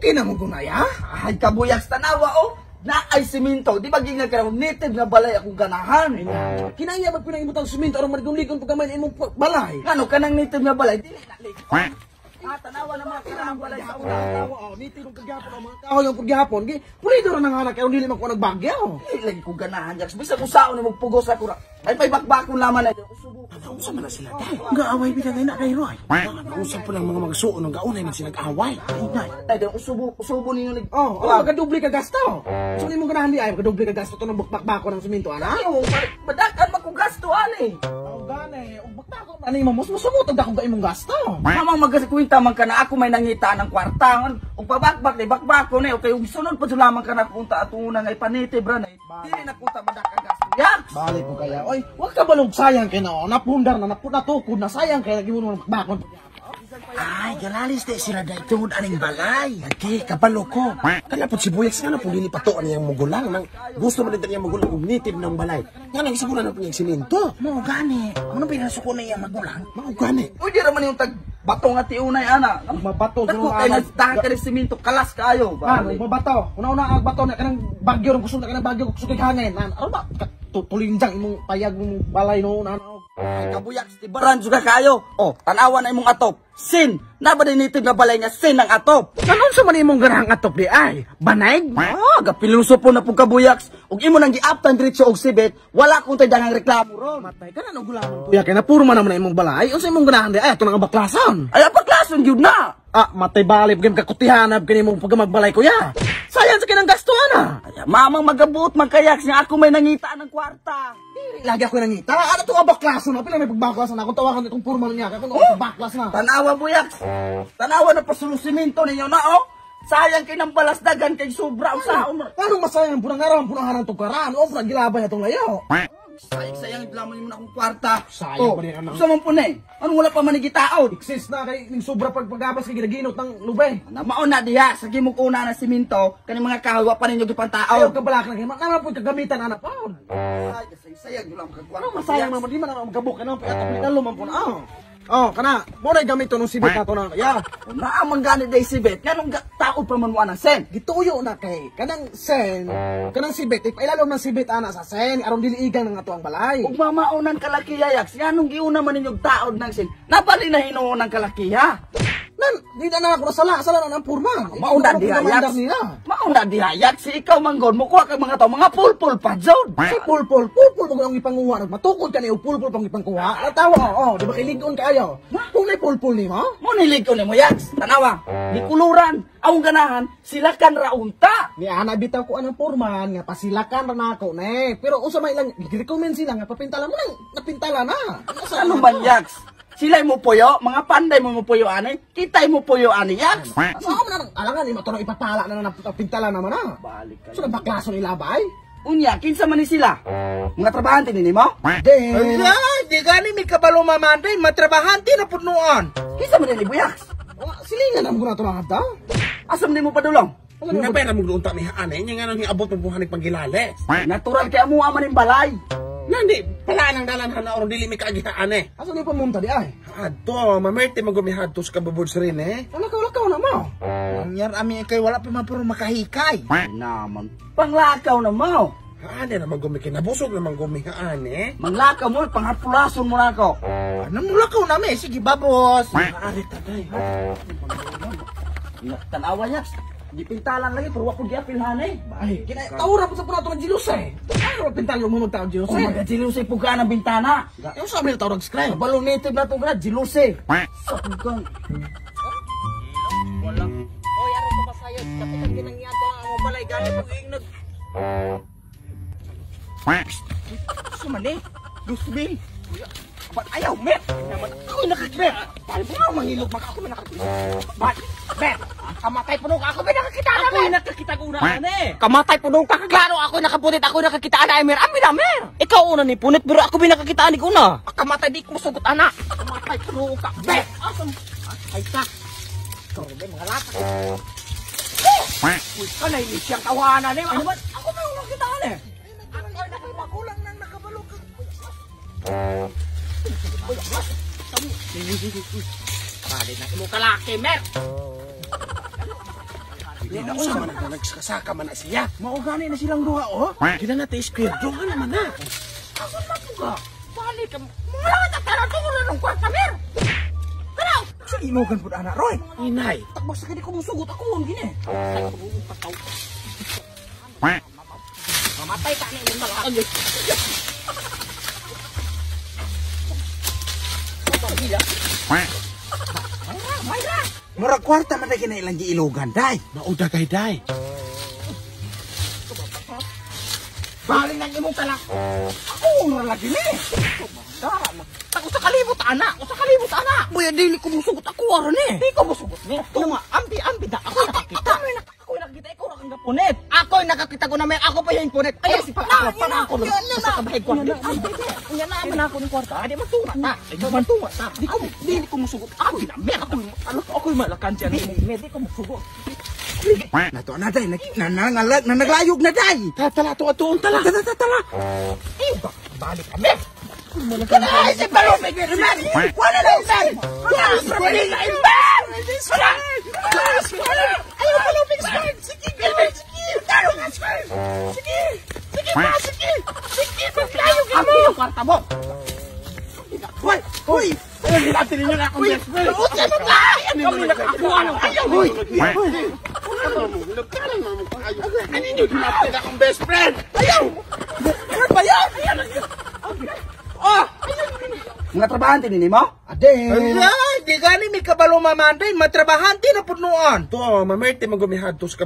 Okay na mo gunaya? Ay, kabuyaks tanawa, oh. Na ay siminto. Di ba ginga ka native na balay akong ganahan? Kinaya magpinahimot ang suminto aron maligong-ligong pagkamay imong balay. Ano ka ng native na balay? Dili na ligon. Tanawa na mga kinang balay sa una. Niti nung kagyapon ang mga kahoy ang kagyapon. Pulido ra nang hanak kay dili man ko nagbagyo. Dili lagi ko ganahan, Jaks. Bisa kung saan mo pugos ako ra. Ay, may bakbakon laman na. Usa man na sila dai. Gaaway bitay na kay Roy. Usap po lang mga magsuon ng gaunay man sila nag-away. Ay, usubo ninyo lig. Magkadubli ka gasto. So nimo ganahan di ay magkadubli ka gasto to ng bakbako ng siminto ana. Ayo, badakan man kung gasto ani. Gane, bakbako ani mo mas musumot og dakong imong gasto. Mamang magasikwinta man ka na ako may nangita ng kwarta. Ug pabakbak ni bakbako ni okay ug sunod pa lamang ka na punta atuna nga ipanite bra na. Dili na punta badakan gasto. Yak. Balik ko kaya. Oy, wag ka balog sayang kay na napundar na natukod na sayang kay lagi mo bakbakon. Ay, galalis de sila dahil tungod aning balay. Lagi, kabalo ko. Kalapot si Buyaks nga na po dili pato niyang mugulang. Gusto mo din niyang mugulang kung nitib ng balay. Nga nang isa ko na po niyang siminto. Mau gani. Ano pinasuko na niyang magulang? Mau gani. Uy, di raman yung bato nga tiunay, ana. Mabato. Dako kay nagtahan ka rin siminto, kalas kayo. Mabato. Una-una ang bato na kanang bagyo. Gusto na kanang bagyo. Gusto kay hangin. Ano ba? Tulinjang imong payag mong balay no. Ay, kabuyaks, tibaran juga kayo. Oh, tanawan na imong atop. Sin! Nabadinitig na balay nga sin ang atop. Kanon sa man imong garang atop di ay? Banayg? Gapiluso po na po kabuyaks. Ug imo nang giaptan diretso og sibet, wala kong tay dangang reklamo ron. Matay ka na nang gulamon. Kuya, kay napurma naman na imong balay. Unsa imong ganahan di ay? Ito nga baklason. Ay, baklason yun na! Matay balib game kakutihanab kini mong pagmagbalay kuya. Sayang sa kinang gastuhan Ay, mamang magabuot magkayaks nga ako may nangita ng kwarta. Lagi ako nangita. Ano to nga baklason na? Pila may pagbaklason na. Kung tawakan itong purma niya. Kaya kung baklas na. Tanawa buyaks. Tanawa na pasulusimento ninyo na oh. Sayang kay nang balasdagan kay sobra usa. Anong masayang punang araw punahan ng tukaran? O punang gilabay atong layo. Sayang laman mo na akong kwarta. Sayang pa rin anak. Sa man po na Ano wala pa manigitaon? Exist na kay ning sobra pagpagabas kay ginaginot ng lubay. Mao na diha sa gimok una na siminto kani mga kahoy wa pa ninyo gipantaon. Ayaw ka balak na kay naman po kagamitan anak paon. Ay, sayang gyud lang kwarta. Ano masayang naman di man ang magabok kanang payatok ni dalo man po na. Kana, mo na gamit to nung sibit nato na. Ya. Naamang gani day sibit. Kanong taod pa man mo ana sen. Gituyo na kay kanang sen. Kanang sibit ipailalo man sibit ana sa sen aron dili igang nga ato ang balay. Ug mamaunan kalakiyayak. Yanong giuna man ninyog taod nang sen. Napali na hinuon ng kalakiya. Di na ako sala na ng purma. Mauna dihayat. Mauna dihayat. Si ikaw manggon mo kuha kang mga tao mga pulpul pa jud. Si pulpul mo ang ipanguha. Matukod ka niyo pulpul pang ipangkuha. Tawa di ba kiligon kayo? Kung may pulpul ni mo? Mo niligon mo yaks. Tanawa. Di kuluran. Ang ganahan silakan raunta. Ni ana bitaw ko anang purman nga pasilakan ra nako ne. Pero usa may lang recommend sila nga papintala mo nang napintala na. Ano man yaks? Sila'y mo puyo, mga panday mo puyo ani, kita'y mo puyo ani yaks. Saan na alangan ni maturo ipatala na napintala naman na. Balik kayo. So nabaklaso ni labay? Unya, kinsa man ni sila? Mga trabahante ni mo? Di gani mi kabalo mamanday, matrabahante na pud noon. Kinsa man ni Buyaks? Silingan na mo na tulungan ta. Asam ni mo padulong? Nga pera mo doon ta ni ane, nya nga nang hiabot mo buhanig panggilales. Natural kay amo man ning balay. Nandi, pala nang dalan na oron dili mi kaagihaan eh. Asa ni pamunta di ay? Adto, mamerte magumihadto sa kabubod sa rin eh. Lakaw na mo. Anyar ami kay wala pa mapuro makahikay. Naman. Panglakaw na mo. Ane na magumi kinabusog na magumihaan eh. Manglakaw mo, panghapulason mo na ako. Anong lakaw na me? Sige babos. Maaari tatay. Tanawa niya. Dipintalan lagi pero ako giapilhan eh. Ay, taura po sa punato ng Jilos eh. Ano pintalan mo magtaon Jilos eh? Mga Jilos eh puga ng bintana. Yung sabi na tawag screen. Balong native na itong grad, Jilos eh. Sa pugang. Walang. Oy, araw ko masayod. Kapitan ginangyan ko ang among balay gani po ingnag. Sumali. Lusbi. Ba't ayaw, Met? Ako'y nakakita. Paano mo nga mangilog mag ako may nakakita? Ba't? Met? Kamatay punong ako may nakakita na, Met? Ako'y nakakita ko na, eh. Kamatay punong kakaglaro. Ako'y nakapunit. Ako'y nakakita na, Emer. Amin na, Mer. Ikaw una ni punit, pero ako may nakakita ni una. Kamatay di ko sugot, anak. Kamatay punong ka. Met! Asam. Ay, ka. Ikaw rin, mga latak. Uy, ka na inis siyang tawanan, eh. Ano ba? Ako may nakakita na, eh. Ako'y nakamagulang nang nakabalog ka. Bali na imo kalaki, Mer. Hindi na sa man na nagsakasaka man na siya. Maugani na silang duha, oh. Hindi na natin square draw naman na. Ako na po ka. Balik ka. Mga nagkaratulong ng kwarta, Mer. Karaw! Sa inugan po, anak, Roy. Inay. Takbas ka di ko musugot ako, gini. Mamatay ka na yung mga agad. Murag kwarta man na kinailang giilogan, day. Mauda kay day. Balik na imong talak. Ako nga lagi ni. Ako sa kalibot, anak. Ako sa kalibot, anak. Buya, dili ko musugot ako, aron eh. Di ko musugot ni. Tunga, ambi na. Ako nakakita. Ako nakakita, ikaw nakang gapunit. Ako nakakita ko na may ako pa yung punit. Ay, si pa ako lang. Sa kabahig ko. Yan na, aman ako ng kwarta. Di mantunga ta. Di mantunga ta. Di ko musugot. Ako na, may ako yung malakan dyan. Di ko musugot. Nato na day, naglayog na day. Tala, tuon tala. Tala. Balik kami. Ay, si Palupig! Wala na isan! Wala na isan! Ayaw Palupig! Sige! Taro nga! Sige! Paglayo ka mo! Ang pinakwarta mo! Hoy! Ayaw nilatin ninyo na akong best friend! Utsa mo ba? Kami nakakuha ng ayaw! Hoy! Ano ninyo nilatin akong best friend? Ayaw! Ano ba yan? Mga trabahante nini mo? Ade! Ay, di gani may kabalo mamanday, matrabahante na punuan. To, mamerte magumihad to sa